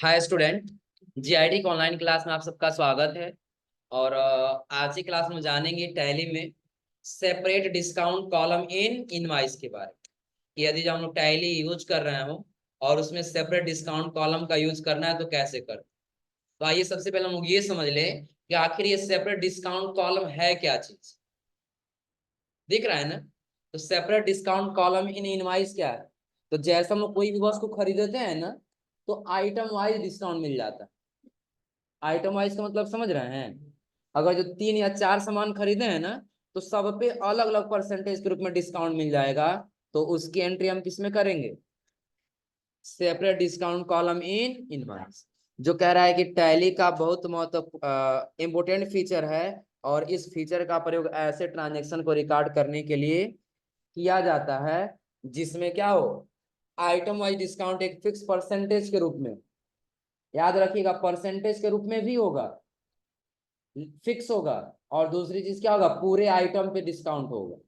Hi student. GID की online class में आप सबका स्वागत है। और आज की क्लास में जानेंगे टैली में separate discount column in invoice के बारे में कि यदि जो हम लोग टैली यूज कर रहे हो और उसमें सेपरेट डिस्काउंट कॉलम का यूज करना है तो कैसे कर। तो आइए सबसे पहले हम लोग ये समझ लें कि आखिर ये सेपरेट डिस्काउंट कॉलम है क्या चीज। दिख रहा है ना। तो separate discount column in invoice क्या है। तो जैसे हम लोग कोई भी वस्तु खरीदते हैं ना तो आइटम वाइज डिस्काउंट मिल जाता है। आइटम वाइज का मतलब समझ रहे हैं। अगर जो 3 या 4 सामान खरीदे हैं ना तो सब पे अलग अलग परसेंटेज के रूप में डिस्काउंट मिल जाएगा। तो उसकी एंट्री हम किस में करेंगे, separate discount column in invoice. जो कह रहा है कि टैली का बहुत महत्व इंपोर्टेंट फीचर है और इस फीचर का प्रयोग ऐसे ट्रांजेक्शन को रिकॉर्ड करने के लिए किया जाता है जिसमें क्या हो, आइटम वाइज डिस्काउंट एक फिक्स परसेंटेज के रूप में, याद रखिएगा परसेंटेज के रूप में भी होगा, फिक्स होगा। और दूसरी चीज क्या होगा, पूरे आइटम पे डिस्काउंट होगा।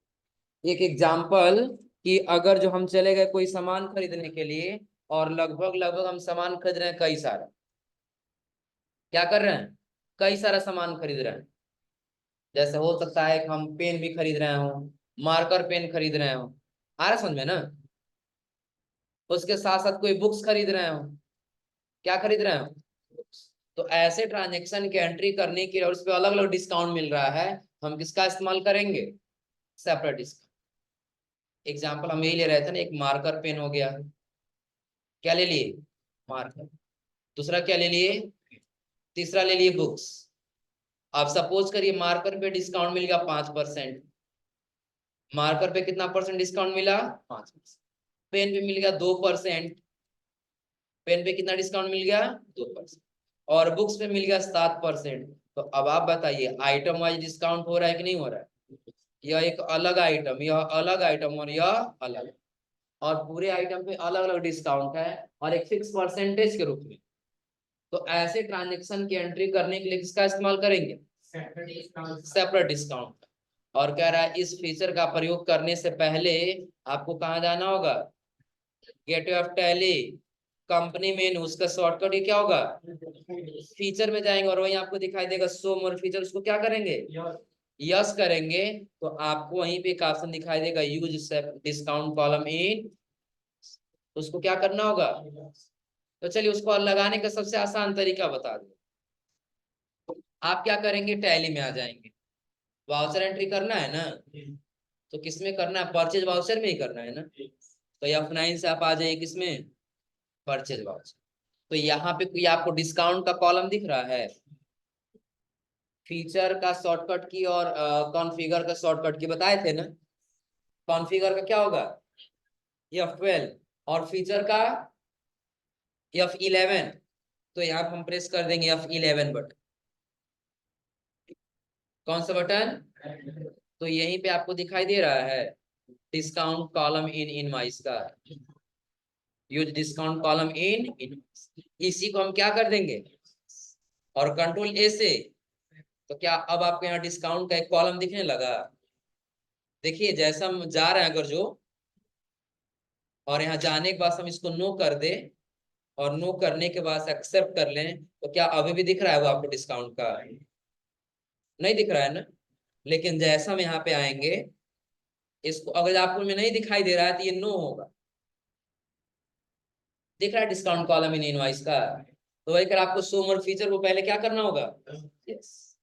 एक एग्जांपल कि अगर जो हम चले गए कोई सामान खरीदने के लिए और लगभग लगभग हम सामान खरीद रहे हैं कई सारा, क्या कर रहे हैं, कई सारा सामान खरीद रहे हैं। जैसे हो सकता है कि हम पेन भी खरीद रहे हो, मार्कर पेन खरीद रहे हो, आ रहा समझ में ना। उसके साथ साथ कोई बुक्स खरीद रहे हो, क्या खरीद रहे हो, बुक्स। तो ऐसे ट्रांजेक्शन की एंट्री करने के लिए और उस पर अलग अलग डिस्काउंट मिल रहा है, हम किसका इस्तेमाल करेंगे, सेपरेट डिस्काउंट। एग्जाम्पल हम यही ले रहे थे ना, एक मार्कर पेन हो गया, क्या ले लिए, मार्कर। दूसरा क्या ले लिए, तीसरा ले लिए बुक्स। आप सपोज करिए मार्कर पे डिस्काउंट मिल गया 5%। मार्कर पे कितना परसेंट डिस्काउंट मिला, 5%। पेन पे मिल गया 2%। पेन पे कितना डिस्काउंट मिल गया, 2%। और बुक्स पे मिल गया 7%। तो अब आप बताइए आइटम वाइज डिस्काउंट हो रहा है कि नहीं हो रहा है। यह एक अलग आइटम, यह अलग आइटम और यह अलग, और पूरे आइटम पे अलग अलग डिस्काउंट है और एक फिक्स परसेंटेज के रूप में। तो ऐसे ट्रांजेक्शन की एंट्री करने के लिए किसका इस्तेमाल करेंगे, सेपरेट डिस्काउंट। और कह रहा है इस फीचर का प्रयोग करने से पहले आपको कहाँ जाना होगा, गेटवे ऑफ टैली, कंपनी मेनू, उसका शॉर्टकट ये क्या होगा, फीचर में जाएंगे और वहीं आपको दिखाई देगा शो मोर फीचर, उसको क्या करेंगे, यस करेंगे। तो आपको वहीं पे एक ऑप्शन दिखाई देगा यूज डिस्काउंट कॉलम इन, उसको क्या करना होगा। तो चलिए उसको लगाने का सबसे आसान तरीका बता दो। आप क्या करेंगे, टैली में आ जाएंगे, वाउचर एंट्री करना है ना, तो किसमें करना है, परचेज वाउचर में ही करना है ना। तो F9 से आप आ जाइए किसमें, परचेज वाउचर। तो यहाँ पे कोई आपको डिस्काउंट का कॉलम दिख रहा है, फीचर का शॉर्टकट की और कॉन्फ़िगर का शॉर्टकट की बताए थे ना। कॉन्फ़िगर का क्या होगा, F12, और फीचर का F11। तो यहाँ पे हम प्रेस कर देंगे F11 बटन। कौन सा बटन, तो यहीं पे आपको दिखाई दे रहा है डिस्काउंट कॉलम इन इनवॉइस का, use discount column in invoice. इसी को हम क्या कर देंगे, और कंट्रोल ए से, तो क्या अब आपको यहाँ डिस्काउंट का एक कॉलम दिखने लगा। देखिए जैसा हम जा रहे हैं अगर जो, और यहाँ जाने के बाद हम इसको नो कर दे और नो करने के बाद एक्सेप्ट कर लें, तो क्या अभी भी दिख रहा है वो आपको डिस्काउंट का, नहीं दिख रहा है ना। लेकिन जैसा हम यहाँ पे आएंगे, इसको अगर आपको में नहीं दिखाई दे रहा है तो ये नो होगा। दिख रहा है डिस्काउंट कॉलम इन इनवॉइस का। तो वही कर आपको शो मोर फीचर को पहले क्या करना होगा, यस।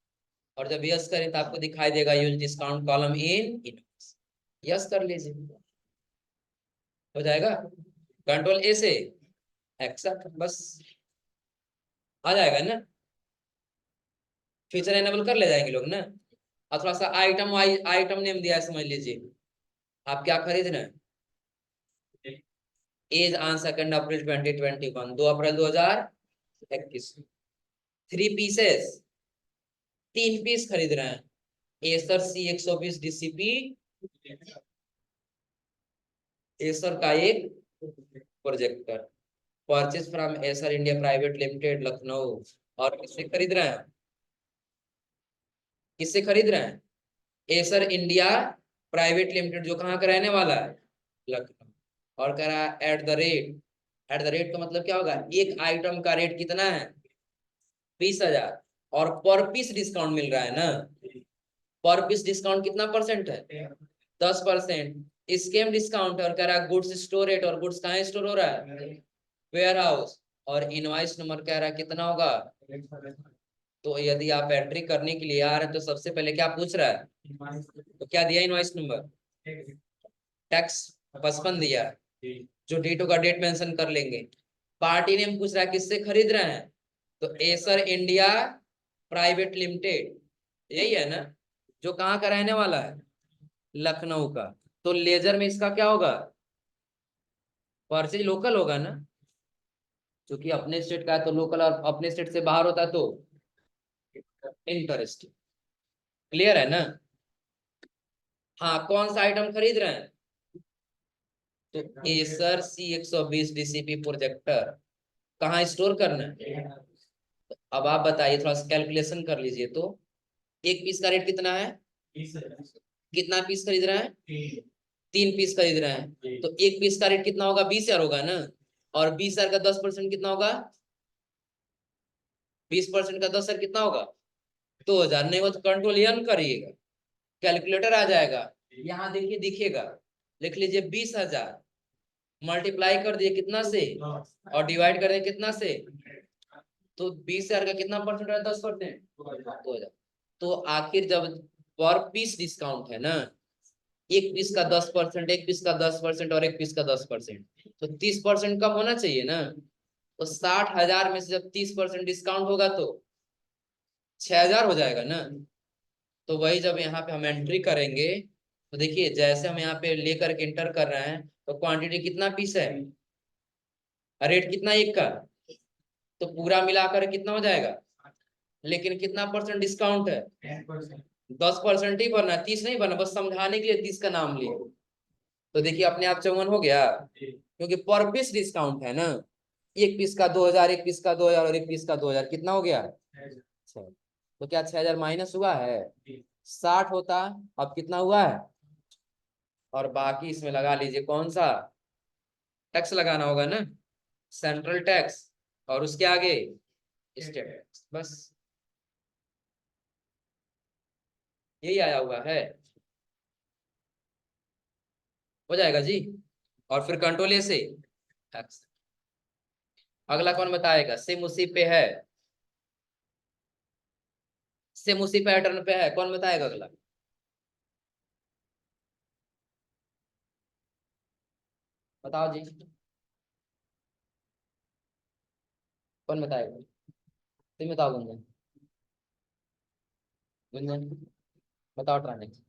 और जब यस करें तो आपको दिखाई देगा use discount column in invoice, yes कर लीजिए, हो जाएगा। कंट्रोल ए से एक्सेप्ट, बस आ जाएगा ना। फीचर एनेबल कर ले जाएंगे लोग ना। और थोड़ा सा आइटम वाइज आइटम नेम दिया है, समझ लीजिए आप क्या खरीद रहे हैं। As on 2 April 2021, 2 April 2021, 3 pieces, 3 piece खरीद रहे हैं। एसर C120 DCP, एसर का एक projector, purchase from Acer India private limited Lucknow. और किससे खरीद रहे हैं, किससे खरीद रहे हैं, एसर इंडिया प्राइवेट लिमिटेड, जो कहाँ का रहने वाला है, लखनऊ। और कह रहा है एट द रेट का मतलब क्या होगा, एक आइटम का रेट कितना है 20,000 और पर पीस डिस्काउंट मिल रहा है ना। पर पीस डिस्काउंट कितना परसेंट है 10%। स्केम डिस्काउंट है और कह रहा है गुड्स स्टोर रेट, और गुड्स कहाँ स्टोर हो रहा है वेयर हाउस, और इनवाइस नंबर कह रहा है कितना होगा। तो यदि आप एंट्री करने के लिए आ रहे हैं तो सबसे पहले क्या पूछ रहा है, तो क्या दिया इनवाइस नंबर, टैक्स 55 दिया, जो डेट होगा डेट मेंशन कर लेंगे। पार्टी नेम पूछ रहा है किससे खरीद रहे हैं, तो एसर इंडिया प्राइवेट लिमिटेड, यही है ना, जो कहाँ का रहने वाला है लखनऊ का। तो लेजर में इसका क्या होगा, परचेज लोकल होगा ना, क्योंकि अपने स्टेट का है तो लोकल, और अपने स्टेट से बाहर होता तो इंटरेस्ट। क्लियर है ना। हाँ कौन सा आइटम खरीद रहे हैं, तो एसर C120 DCP प्रोजेक्टर कहाँ स्टोर करना है। तो अब आप बताइए, थोड़ा सा कैलकुलेशन कर लीजिए। तो एक पीस का रेट कितना है, कितना पीस खरीद रहे हैं 3 पीस खरीद रहे हैं, तो एक पीस का रेट कितना होगा 20,000 होगा ना, और 20,000 का 10% कितना होगा, 20% का 10,000 कितना होगा 2,000। नहीं हो तो कंट्रोल एन करिएगा, कैलकुलेटर आ जाएगा, यहाँ देखिए दिखेगा, लिख लीजिए 20,000 मल्टीप्लाई कर दिए कितना से और डिवाइड कर दिए कितना से, तो 20,000 का कितना परसेंट है 10%, 2,000। तो आखिर जब पर पीस डिस्काउंट है ना, एक पीस का 10%, एक पीस का 10% और एक पीस का 10%, तो 30% कम होना चाहिए ना। तो 60,000 में से जब 30% डिस्काउंट होगा तो 6,000 हो जाएगा ना। तो वही जब यहाँ पे हम एंट्री करेंगे तो देखिए, जैसे हम यहाँ पे लेकर के इंटर कर रहे हैं, तो क्वांटिटी कितना पीस है, रेट कितना एक का, तो पूरा मिलाकर कितना हो जाएगा, लेकिन कितना परसेंट डिस्काउंट है 10% ही भरना, 30 नहीं भरना, बस समझाने के लिए 30 का नाम लिए। तो देखिए अपने आप 54 हो गया, क्योंकि पर पीस डिस्काउंट है ना। एक पीस का 2,000, एक पीस का 2,000 और एक पीस का 2,000 कितना हो गया 6। तो क्या 6,000 माइनस हुआ है 60 होता, अब कितना हुआ है, और बाकी इसमें लगा लीजिए कौन सा टैक्स लगाना होगा ना, सेंट्रल टैक्स, और उसके आगे स्टेट टैक्स, बस यही आया हुआ है, हो जाएगा जी। और फिर कंट्रोल ए से टैक्स। अगला कौन बताएगा, सेम उसी पे है, सेम उसी पैटर्न पे है, कौन बताएगा अगला, बताओ जी, कौन बताएगा, तुम बताओ गुंजन, गुंजन बताओ ट्रांजेक्शन,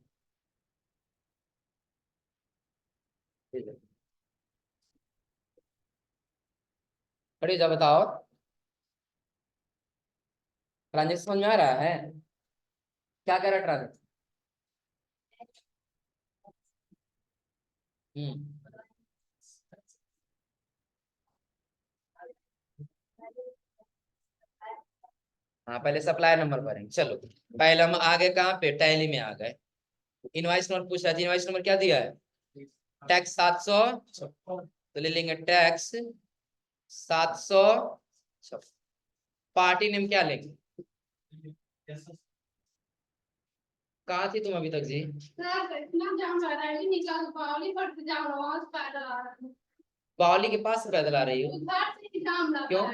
ठीक है खड़ी जा बताओ, ट्रांजेक्शन समझ में आ रहा है, क्या कह रहा है ट्रांजेक्शन। हम्म, हाँ पहले सप्लायर नंबर भरेंगे, चलो पहले हम आ गए कहाँ पे, टैली में आ गए। इनवाइस नंबर पूछ रहा है, इनवाइस नंबर क्या दिया है, टैक्स 700, तो ले लेंगे टैक्स 700। पार्टी नेम क्या लेंगे, कहाँ थी तुम अभी तक जी, बावली के पास से पैदल आ रही हो, क्यों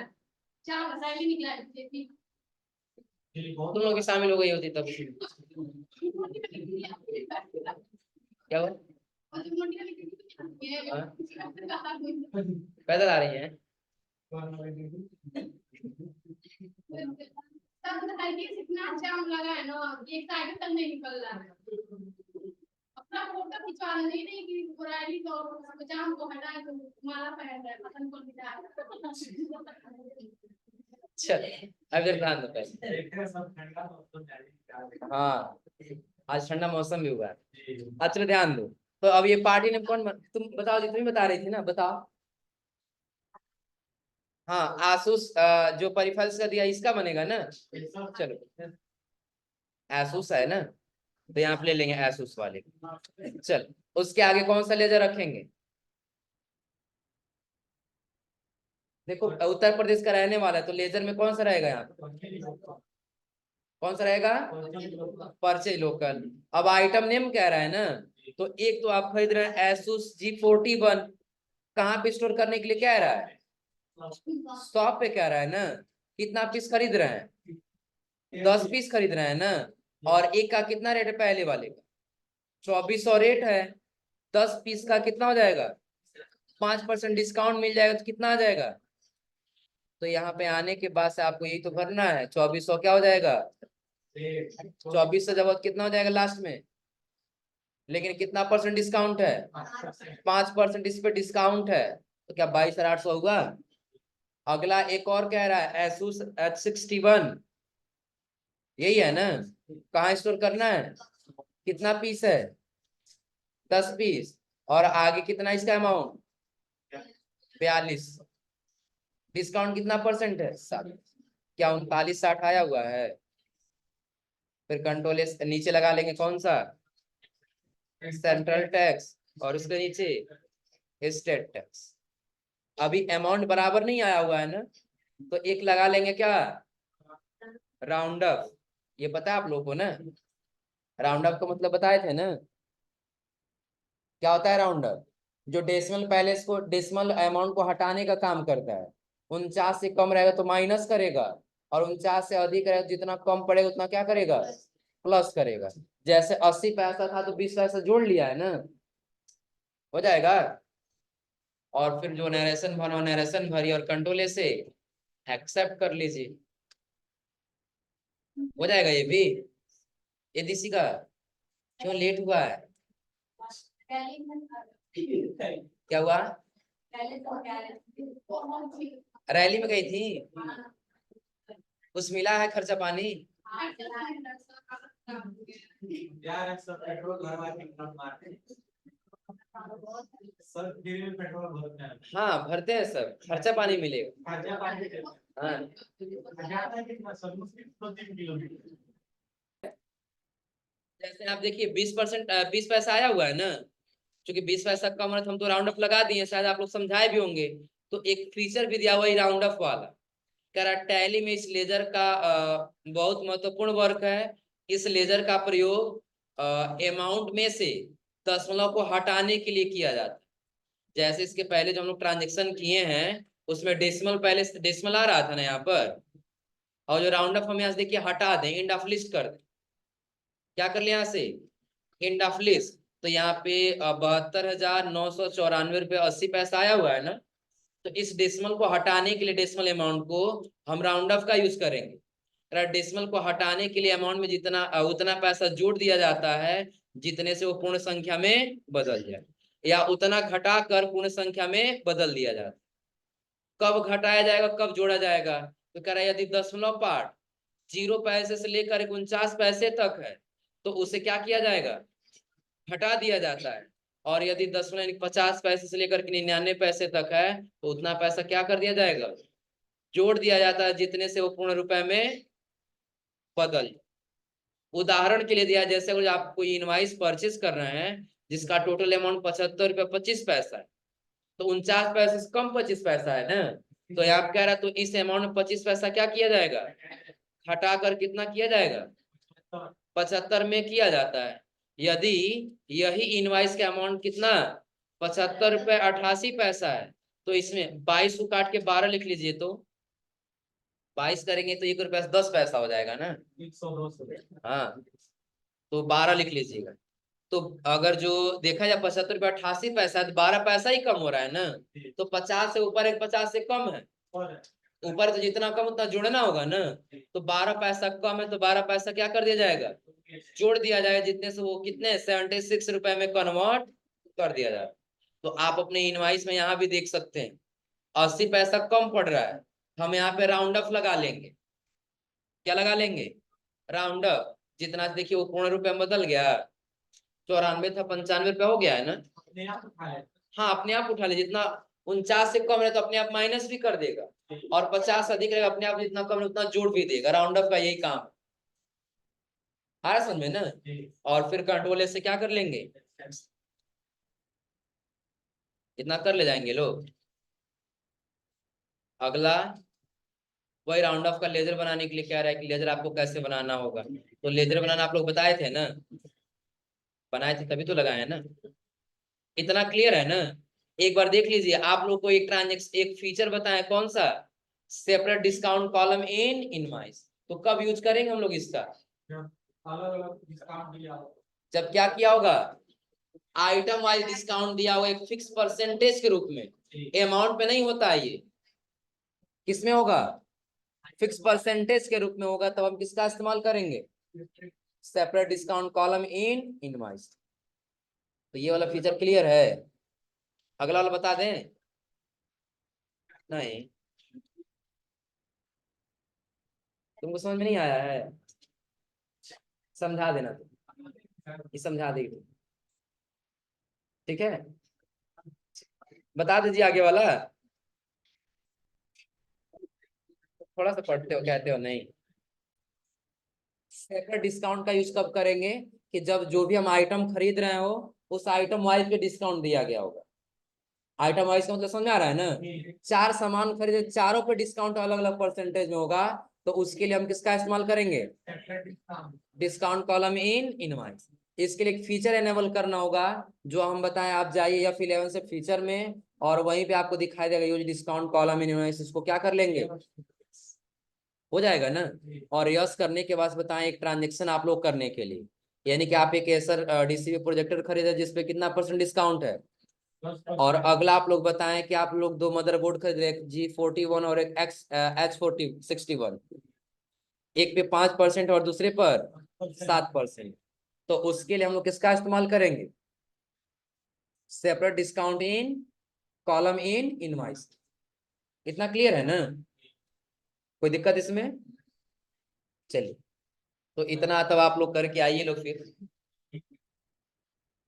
तुम लोग की शामिल हो गई होती तब, क्या हुआ, हाँ? पैदल आ रही है, इतना जाम लगा है ना, एक साइड तक नहीं निकल रहा है, अपना फोटो खिंचवाना नहीं कि बुराई तो जाम को हटा के माला पहन रहा है, पतंग को बिठा। चल अब इधर ध्यान दो पहले, हाँ आज ठंडा मौसम भी हुआ है, अच्छा चलो ध्यान दो। तो अब ये पार्टी ने कौन तुम बताओ जी, तुम ही बता रही थी ना, बताओ। हाँ आसूस, जो परिफल्स का दिया इसका बनेगा ना, चलो आसूस है ना, तो यहाँ पे ले लेंगे आसूस वाले, चल उसके आगे कौन सा लेजर रखेंगे, देखो उत्तर प्रदेश का रहने वाला है तो लेजर में कौन सा रहेगा यहाँ पे? कौन सा रहेगा? Purchase local. अब आइटम नेम कह रहा है ना, तो एक तो आप खरीद रहे हैं Asus G41, कहाँ पे स्टोर करने के लिए कह रहा है? शॉप पे कह रहा है ना। कितना पीस खरीद रहे हैं? 10 पीस खरीद रहे हैं ना। और एक का कितना रेट है? पहले वाले का 2400 रेट है। 10 पीस का कितना हो जाएगा? 5% डिस्काउंट मिल जाएगा तो कितना आ जाएगा? तो यहाँ पे आने के बाद से आपको यही तो भरना है। 2400 क्या हो जाएगा? 2400 जब कितना हो जाएगा लास्ट में? लेकिन कितना परसेंट डिस्काउंट है? 5% इस पे डिस्काउंट है, तो क्या 22,800 होगा? अगला एक और कह रहा है Asus H61, यही है ना। कहाँ स्टोर करना है? कितना पीस है? 10 पीस। और आगे कितना इसका अमाउंट? 42। डिस्काउंट कितना परसेंट है? 7। क्या 39,60 आया हुआ है? फिर कंट्रोल एस नीचे लगा लेंगे कौन सा? Central tax. और उसके नीचे स्टेट टैक्स। अभी अमाउंट बराबर नहीं आया हुआ है ना, तो एक लगा लेंगे क्या? Round up. ये पता है आप लोगों को ना? राउंड अप का मतलब बताए थे ना? क्या होता है राउंड अप? जो डेसिमल पैलेस को, डेसिमल अमाउंट को हटाने का काम करता है। 49 से कम रहेगा तो माइनस करेगा, और 49 से अधिक रहेगा, जितना कम पड़ेगा उतना क्या करेगा? प्लस करेगा। जैसे 80 पैसा था तो 20 पैसा जोड़ लिया है ना, हो जाएगा। और फिर जो नरेशन भरो नरेशन भरी और कंट्रोल से एक्सेप्ट कर लीजिए, हो जाएगा ये भी। ये दिसी का क्यों लेट हुआ है? क्या हुआ? रैली में गई थी? कुछ मिला है खर्चा पानी? हाँ भरते हैं सब, खर्चा पानी मिलेगा। हाँ जैसे आप देखिए 20%, 20 पैसा आया हुआ है ना। क्योंकि 20 पैसा कम है तो हम तो राउंड अप लगा दिए, शायद आप लोग समझाए भी होंगे। तो एक फीचर भी दिया हुआ है राउंड अप वाला। कह रहा टैली में इस लेजर का बहुत महत्वपूर्ण वर्क है। इस लेजर का प्रयोग अमाउंट में से दशमलव को हटाने के लिए किया जाता है। जैसे इसके पहले जो हम लोग ट्रांजेक्शन किए हैं उसमें डेसिमल, पहले डेसिमल आ रहा था ना यहाँ पर, और जो राउंड अप हम यहाँ से देखिए हटा दें, एंड ऑफ लिस्ट कर दें। क्या कर लिया यहाँ से? End of list. तो यहाँ पे 72,994 रुपये 80 पैसा आया हुआ है ना। तो इस डेसिमल को हटाने के लिए, डेसिमल अमाउंट को हम राउंड ऑफ का यूज करेंगे। डेसिमल को हटाने के लिए अमाउंट में जितना उतना पैसा जोड़ दिया जाता है जितने से वो पूर्ण संख्या में बदल जाए, या उतना घटा कर पूर्ण संख्या में बदल दिया जाता है। कब घटाया जाएगा, कब जोड़ा जाएगा? तो कह रहा है यदि दशमलव पार्ट 0 पैसे से लेकर 49 पैसे तक है तो उसे क्या किया जाएगा? हटा दिया जाता है। और यदि 50 पैसे से लेकर के 99 पैसे तक है तो उतना पैसा क्या कर दिया जाएगा? जोड़ दिया जाता है, जितने से वो पूर्ण रुपए में बदल जाए। उदाहरण के लिए दिया, जैसे अगर आप कोई इनवाइस परचेस कर रहे हैं जिसका टोटल अमाउंट 75 रुपये 25 पैसा है, तो 49 पैसे से कम 25 पैसा है ना। तो आप कह रहा है तो इस अमाउंट में 25 पैसा क्या किया जाएगा? हटा कर कितना किया जाएगा? 75 में किया जाता है। यदि यही इनवाइस का अमाउंट कितना 75 रुपये 88 पैसा है, तो इसमें 22 को काट के 12 लिख लीजिए, तो 22 करेंगे तो 1 रुपया से 10 पैसा हो जाएगा ना। हाँ तो 12 लिख लीजिएगा। तो अगर जो देखा जाए 75 रुपये 88 पैसा, तो 12 पैसा ही कम हो रहा है ना। तो 50 से ऊपर एक 50 से कम है, ऊपर तो जितना कम उतना जोड़ना होगा ना। तो 12 पैसा कम है तो 12 पैसा क्या कर दिया जाएगा? जोड़ दिया जाएगा, जितने से वो कितने 76 रुपए में कन्वर्ट कर दिया जाए। तो आप अपने इनवाइस में यहाँ भी देख सकते हैं 80 पैसा कम पड़ रहा है, हम यहाँ पे राउंड अप लगा लेंगे। क्या लगा लेंगे? Round up. जितना देखिए वो पूर्ण रुपए में बदल गया, 94 था 95 रुपया हो गया है ना। हाँ अपने आप उठा ले, जितना 49 से कम है तो अपने आप माइनस भी कर देगा, और 50 अधिक रहेगा अपने आप जितना कम है उतना जोड़ भी देगा। राउंड अप का यही काम है। आ रहा समझ में ना। और फिर कंट्रोल से क्या कर लेंगे? इतना कर ले जाएंगे लोग। अगला वही राउंड ऑफ का लेजर बनाने के लिए कह रहा है कि लेजर आपको कैसे बनाना होगा। तो लेजर बनाना आप लोग बताए थे ना, बनाए थे तभी तो लगाए हैं ना। इतना क्लियर है ना। एक बार देख लीजिए, आप लोग को एक ट्रांजेक्शन एक फीचर बताएं कौन सा, separate discount column in invoice. तो कब यूज करेंगे हम लोग इसका, अलग अलग डिस्काउंट दिया हो। जब क्या किया होगा, आइटम वाइज डिस्काउंट दिया हुआ एक फिक्स परसेंटेज के रूप में, अमाउंट पे नहीं होता है ये, किसमें होगा, फिक्स परसेंटेज के रूप में होगा, तब हम किसका इस्तेमाल करेंगे, separate discount column in invoice. तो ये वाला फीचर क्लियर है। अगला वाला बता दें, नहीं तुमको समझ में नहीं आया है, समझा देना तुम, ये समझा देगी तुम, ठीक है। बता दीजिए आगे वाला, थोड़ा सा पढ़ते हो कहते हो नहीं। सेपरेट डिस्काउंट का यूज कब करेंगे, कि जब जो भी हम आइटम खरीद रहे हो उस आइटम वाइज पे डिस्काउंट दिया गया होगा। आइटम वाइज का मतलब समझ आ रहा है ना, चार सामान खरीदे, चारों पे डिस्काउंट अलग अलग परसेंटेज में होगा, तो उसके लिए हम किसका इस्तेमाल करेंगे, डिस्काउंट कॉलम इन इनवॉइस। इसके लिए एक फीचर एनेबल करना होगा, जो हम बताएं, आप जाइए या फिर 11 से फीचर में, और वहीं पे आपको दिखाई देगा use discount column in invoice, इसको क्या कर लेंगे, हो जाएगा ना। और यस करने के बाद बताएं एक ट्रांजेक्शन आप लोग करने के लिए, यानी कि आप एक एसर डीसीबी प्रोजेक्टर खरीदे जिसपे कितना परसेंट डिस्काउंट है, और अगला आप लोग बताएं कि आप लोग दो मदरबोर्ड खरीद रहे, G41 और एक H61, एक पे 5% और दूसरे पर 7%। तो उसके लिए हम लोग किसका इस्तेमाल करेंगे, separate discount in column in invoice. इतना क्लियर है ना, कोई दिक्कत इसमें, चलिए। तो इतना तब आप लोग करके आइए लोग फिर।